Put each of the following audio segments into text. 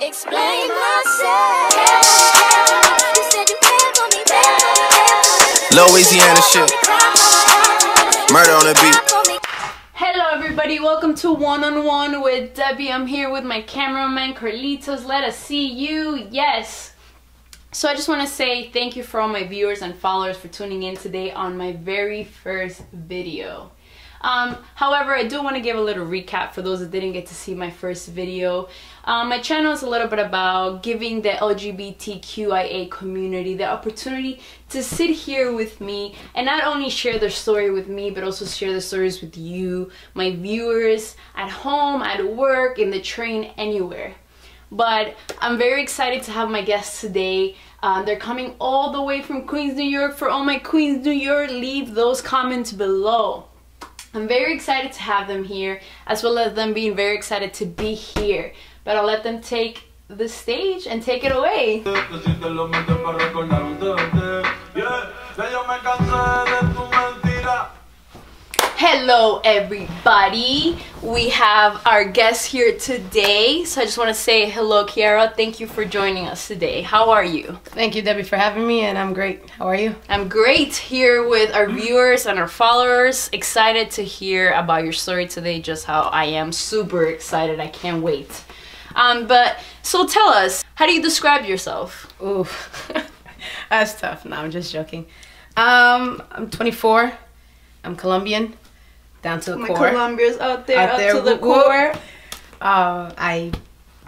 explain myself. You said you care for me, Louisiana shit. Murder on the beat. Hello everybody, welcome to One on One with Debbie. I'm here with my cameraman Carlitos. Let us see you. Yes. So I just want to say thank you for all my viewers and followers for tuning in today on my very first video. However, I do want to give a little recap for those that didn't get to see my first video. My channel is a little bit about giving the LGBTQIA community the opportunity to sit here with me and not only share their story with me, but also share the stories with you, my viewers, at home, at work, in the train, anywhere. But I'm very excited to have my guests today. They're coming all the way from Queens, New York. For all my Queens, New York, leave those comments below. I'm very excited to have them here, as well as them being very excited to be here. But I'll let them take the stage and take it away. Hello everybody, we have our guest here today, so I just want to say hello Kiara. Thank you for joining us today. How are you? Thank you, Debbie, for having me, and I'm great. How are you? I'm great, here with our viewers and our followers. Excited to hear about your story today, just how I am. Super excited, I can't wait. But so tell us, how do you describe yourself? Ooh, that's tough. No, I'm just joking. I'm 24. I'm Colombian. Down to the core. Colombians out there, up to the core. I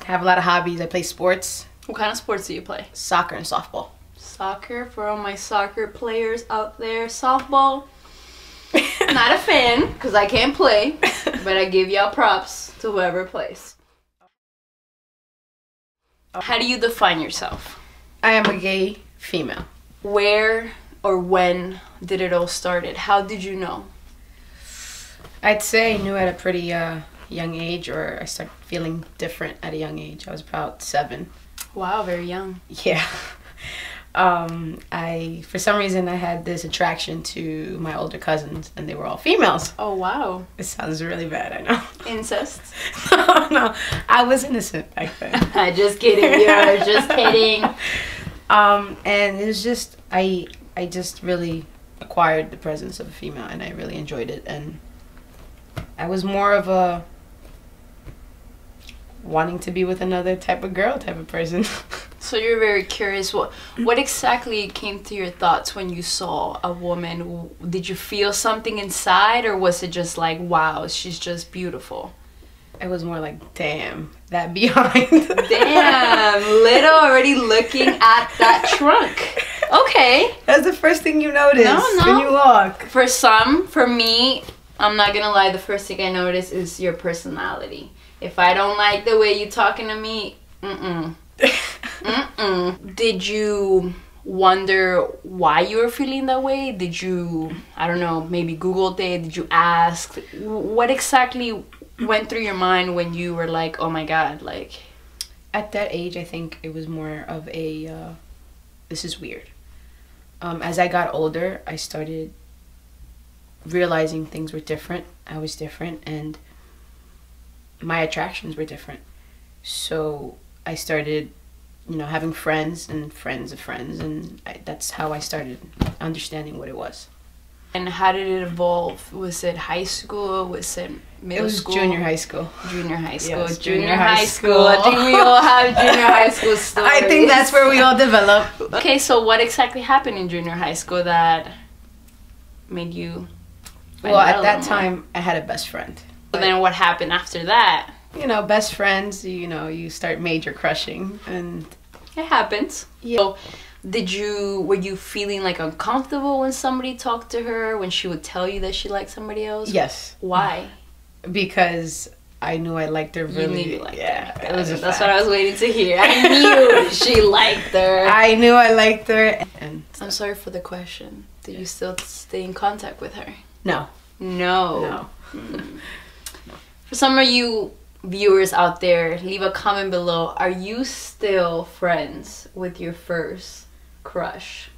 have a lot of hobbies. I play sports. What kind of sports do you play? Soccer and softball. Soccer, for all my soccer players out there. Softball, not a fan, because I can't play, but I give y'all props to whoever plays. How do you define yourself? I am a gay female. Where or when did it all started? How did you know? I'd say I knew at a pretty young age, or I started feeling different at a young age. I was about 7. Wow, very young. Yeah. For some reason, I had this attraction to my older cousins, and they were all females. Oh, wow. It sounds really bad, I know. Incest? No, I was innocent back then. Just kidding, you're just kidding. And it was just, I just really acquired the presence of a female, and I really enjoyed it. And I was more of a wanting to be with another type of girl type of person. So you're very curious. What exactly came to your thoughts when you saw a woman? Did you feel something inside, or was it just like, wow, she's just beautiful? It was more like, damn, that behind. Damn, little already looking at that trunk. Okay. That's the first thing you notice when you walk. For some, for me, I'm not gonna lie, the first thing I notice is your personality. If I don't like the way you're talking to me, Did you wonder why you were feeling that way? Did you, I don't know, maybe Googled it? Did you ask? What exactly went through your mind when you were like, oh my God, like? At that age, I think it was more of a, this is weird. As I got older, I started realizing things were different. I was different, and my attractions were different. So I started, you know, having friends and friends of friends, and that's how I started understanding what it was. And how did it evolve? Was it high school? Was it middle school? It was junior high school. Junior high school. Yes, junior high school. I think we all have junior high school stories. I think that's where we all develop. Okay, so what exactly happened in junior high school that made you... Well, at that time, I had a best friend. But then what happened after that? You know, best friends, you know, you start major crushing, and... It happens. Yeah. So, were you feeling like uncomfortable when somebody talked to her, when she would tell you that she liked somebody else? Yes. Why? Because I knew I liked her really. You knew you liked her. It was That's what I was waiting to hear. I knew she liked her. I knew I liked her. And I'm sorry for the question. Do you still stay in contact with her? No. No. For some of you viewers out there, leave a comment below. Are you still friends with your first crush?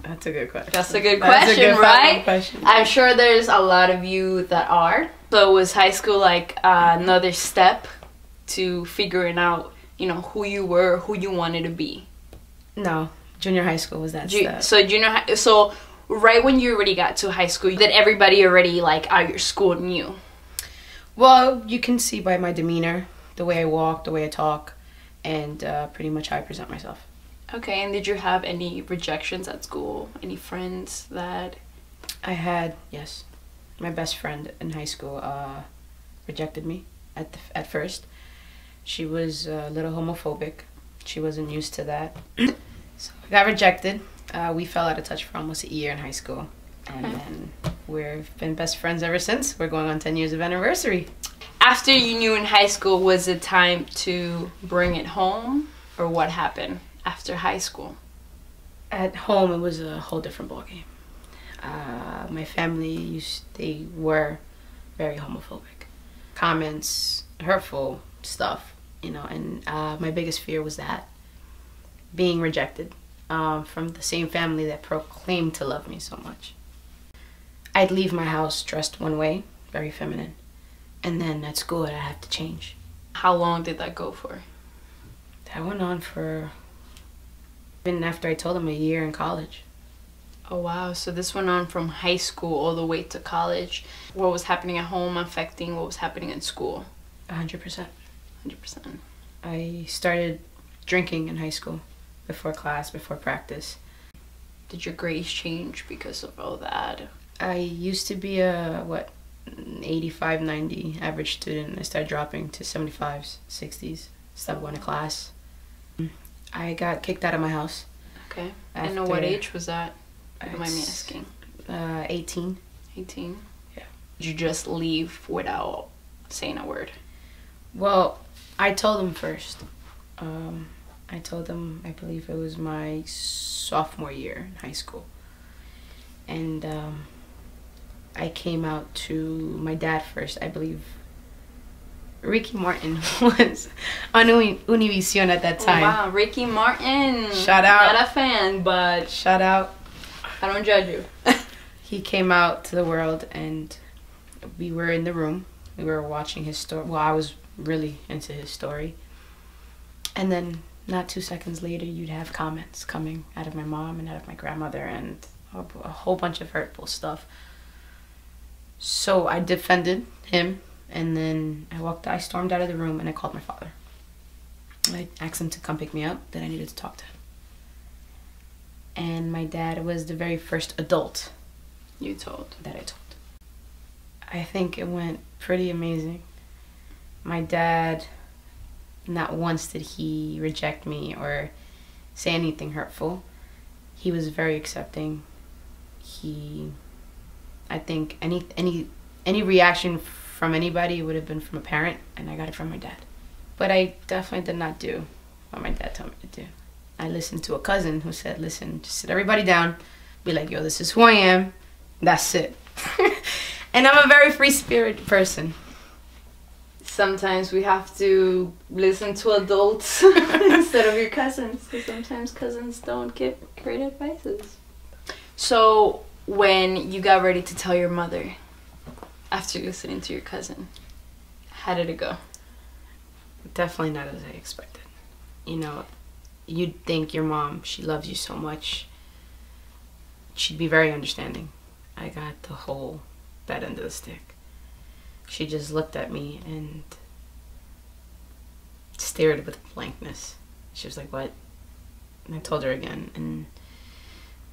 That's a good question. That's a good question, right? I'm sure there's a lot of you that are. So was high school like another step to figuring out you know, who you were, who you wanted to be? No, junior high school was that step. So right when you already got to high school, that everybody already like at your school knew? Well, you can see by my demeanor, the way I walk, the way I talk, and pretty much how I present myself. Okay, and did you have any rejections at school? Any friends that... I had, yes. My best friend in high school rejected me at first. She was a little homophobic. She wasn't used to that. So I got rejected. We fell out of touch for almost a year in high school. And then we've been best friends ever since. We're going on 10 years of anniversary. After you knew in high school, was it time to bring it home? Or what happened after high school? At home, it was a whole different ballgame. My family, they were very homophobic. Comments, hurtful stuff, you know, and my biggest fear was that. Being rejected from the same family that proclaimed to love me so much. I'd leave my house dressed one way, very feminine, and then at school I'd have to change. How long did that go for? That went on for, even after I told him, a year in college. Oh wow, so this went on from high school all the way to college. What was happening at home affecting what was happening in school? 100%. 100%. I started drinking in high school, before class, before practice. Did your grades change because of all that? I used to be a, 85, 90 average student. I started dropping to 75s, 60s, stopped going to class. I got kicked out of my house. Okay. And at what age was that? If you mind me asking. 18. 18? Yeah. Did you just leave without saying a word? Well, I told them first. I told them, I believe it was my sophomore year in high school. And I came out to my dad first. I believe Ricky Martin was on Univision at that time. Oh, wow, Ricky Martin. Shout out. Not a fan, but shout out. I don't judge you. He came out to the world and we were in the room. We were watching his story. Well, I was really into his story. And then not 2 seconds later, you'd have comments coming out of my mom and out of my grandmother and a whole bunch of hurtful stuff. So I defended him, and then I stormed out of the room and I called my father. I asked him to come pick me up, that I needed to talk to him. And my dad was the very first adult that I told. I think it went pretty amazing. My dad, not once did he reject me or say anything hurtful. He was very accepting. I think any reaction from anybody would have been from a parent, and I got it from my dad. But I definitely did not do what my dad told me to do. I listened to a cousin who said, listen, just sit everybody down, be like, yo, this is who I am, that's it. And I'm a very free-spirited person. Sometimes we have to listen to adults instead of your cousins, because sometimes cousins don't give great advices. So when you got ready to tell your mother after listening to your cousin, how did it go? Definitely not as I expected. You know, you'd think your mom, she loves you so much, she'd be very understanding. I got the whole bad end of the stick. She just looked at me and stared with blankness. She was like, what? And I told her again, and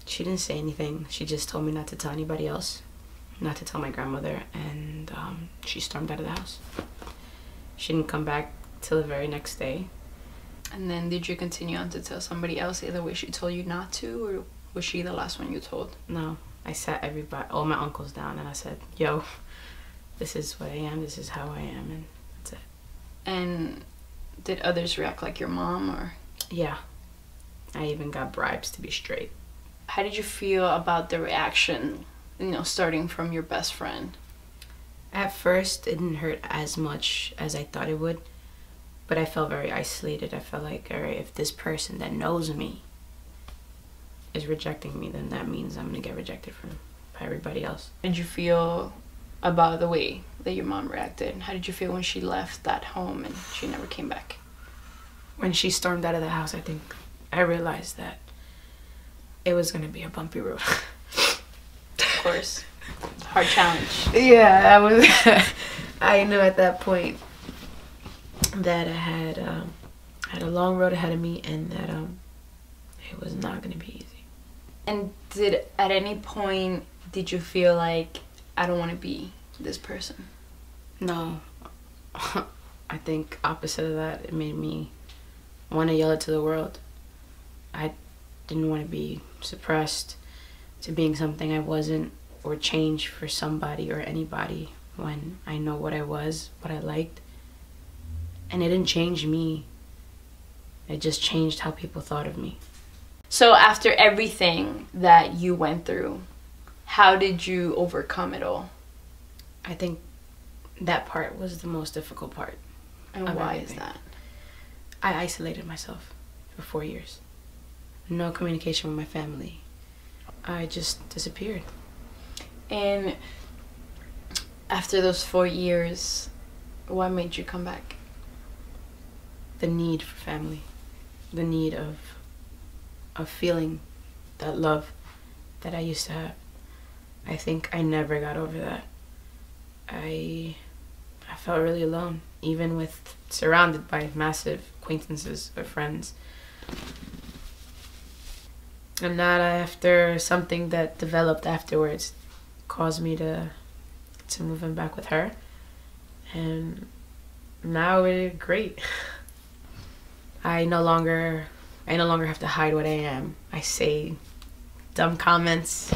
she didn't say anything. She just told me not to tell anybody else, not to tell my grandmother, and she stormed out of the house. She didn't come back till the very next day. And then did you continue on to tell somebody else either way she told you not to, or was she the last one you told? No, I sat all my uncles down and I said, yo, this is what I am, this is how I am, and that's it. And did others react like your mom, or? Yeah. I even got bribes to be straight. How did you feel about the reaction, you know, starting from your best friend? At first, it didn't hurt as much as I thought it would, but I felt very isolated. I felt like, all right, if this person that knows me is rejecting me, then that means I'm going to get rejected by everybody else. How did you feel about the way that your mom reacted? How did you feel when she left that home and she never came back? when she stormed out of the house, I think I realized that it was gonna be a bumpy road. Of course. Hard challenge. Yeah, I knew at that point that I had a long road ahead of me, and that it was not gonna be easy. And at any point did you feel like, I don't want to be this person? No. I think opposite of that, it made me want to yell it to the world. I didn't want to be suppressed to being something I wasn't, or change for somebody or anybody, when I know what I was, what I liked. And it didn't change me. It just changed how people thought of me. So after everything that you went through, how did you overcome it all? I think that part was the most difficult part. And why is that? I isolated myself for 4 years. No communication with my family. I just disappeared. And after those 4 years, what made you come back? The need for family. The need of feeling that love that I used to have. I think I never got over that. I felt really alone, even with surrounded by massive acquaintances or friends. And that, after something that developed afterwards, caused me to move in back with her. And now we're great. I no longer have to hide what I am. I say dumb comments,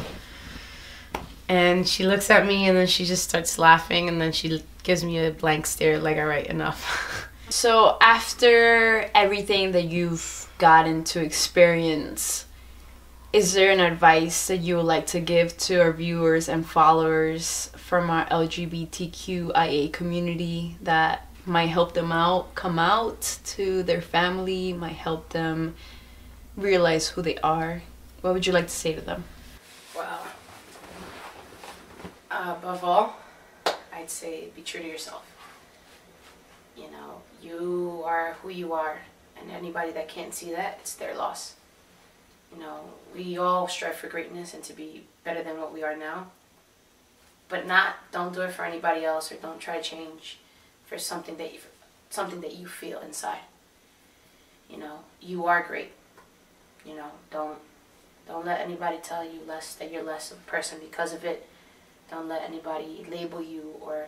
and she looks at me, and then she just starts laughing, and then she gives me a blank stare like, all right, enough. So after everything that you've gotten to experience, is there an advice that you would like to give to our viewers and followers from our LGBTQIA community that might help them come out to their family, might help them realize who they are? What would you like to say to them? Wow. Above all, I'd say be true to yourself. You know, you are who you are, and anybody that can't see that, it's their loss. You know, we all strive for greatness and to be better than what we are now. But don't do it for anybody else, or don't try to change for something that you feel inside. You know, you are great. You know, don't let anybody tell you that you're less of a person because of it. Don't let anybody label you or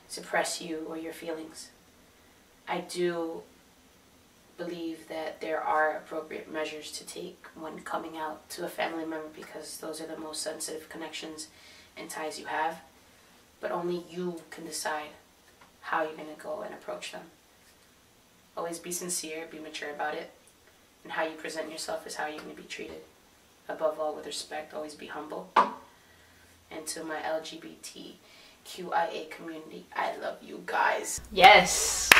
suppress you or your feelings. I do believe that there are appropriate measures to take when coming out to a family member, because those are the most sensitive connections and ties you have. But only you can decide how you're going to go and approach them. Always be sincere, be mature about it, and how you present yourself is how you're going to be treated. Above all, with respect, always be humble. And to my LGBTQIA community, I love you guys. Yes.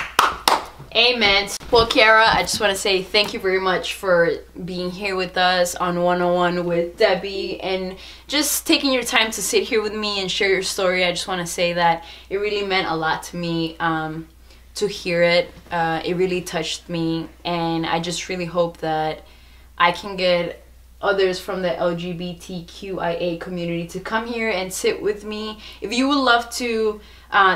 Amen. Well, Kiara, I just want to say thank you very much for being here with us on One-on-One with Debbie, and just taking your time to sit here with me and share your story. I just want to say that it really meant a lot to me to hear it. It really touched me, and I just really hope that I can get others from the LGBTQIA community to come here and sit with me. If you would love to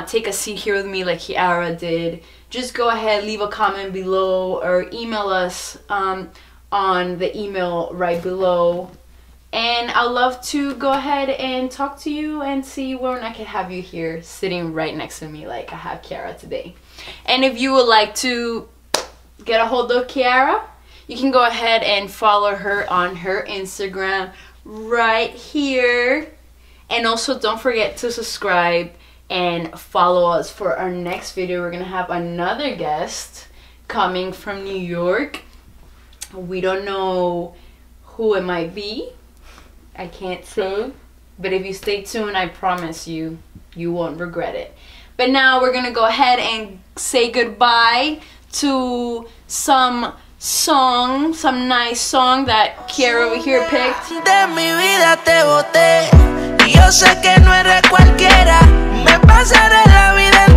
take a seat here with me like Kiara did, just go ahead, leave a comment below, or email us on the email right below. And I'd love to go ahead and talk to you and see when I can have you here sitting right next to me like I have Kiara today. And if you would like to get a hold of Kiara, you can go ahead and follow her on her Instagram right here. And also don't forget to subscribe and follow us for our next video. We're gonna have another guest coming from New York. We don't know who it might be. I can't say. But if you stay tuned, I promise you, you won't regret it. But now we're gonna go ahead and say goodbye to some nice song that Kiara over here picked. De mi vida te boté y yo sé que no eres cualquiera. Me pasaré la vida